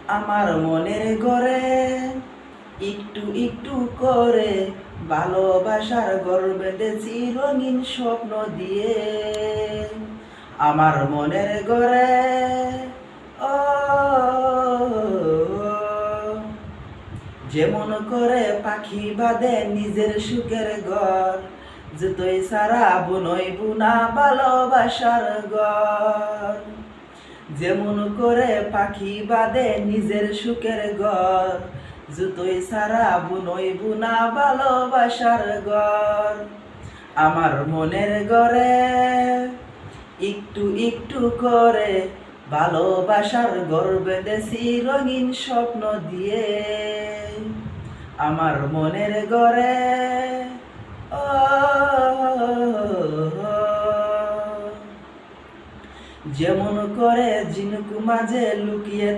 আমার মনের ঘরে একটু একটু করে ভালোবাসার ঘর বেঁধেছি রঙিন স্বপ্ন দিয়ে। আমার মনের ঘরে ও যেমন করে পাখি বাঁধে নিজের সুখের ঘর, যতই সারা বুনই বুনা ভালোবাসার ঘর। যেমন করে পাখি বাঁধে নিজের সুখের ঘর, জুতোই সারা বুনই বুনা ভালোবাসার ঘর। আমার মনের ঘরে একটু একটু করে ভালোবাসার ঘর বেঁধেছি রঙিন স্বপ্ন দিয়ে। আমার মনের ঘরে ও যেমন করে ঝিনুক মাঝে লুকিয়ে